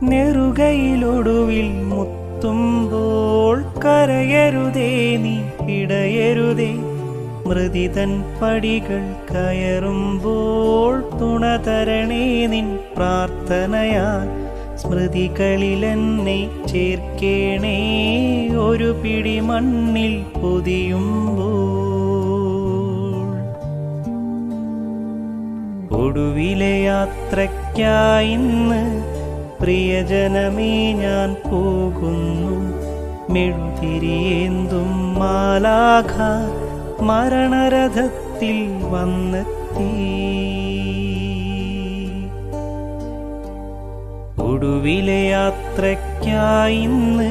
നെറുകയിലൊടുവിൽ മുത്തുമ്പോൾ കരയരുതേ നീ പിടയരുതേ. മൃതിതൻ പടികൾ കയറുമ്പോൾ തുണ തരണേ നിൻ പ്രാർത്ഥനയാൽ. സ്മൃതികളിലെന്നെ ചേർക്കേണേ ഒരു പിടി മണ്ണിൽ പൊതിയുമ്പോൾ. ഒടുവിലെ യാത്രയ്ക്കായിന്ന് പ്രിയജനമേ ഞാൻ പോകുന്നു. മെഴുതിരിയേന്തും മാലാഖ മരണരഥത്തിൽ വന്നെത്തി. ഒടുവിലെ യാത്രയ്ക്കായിന്ന്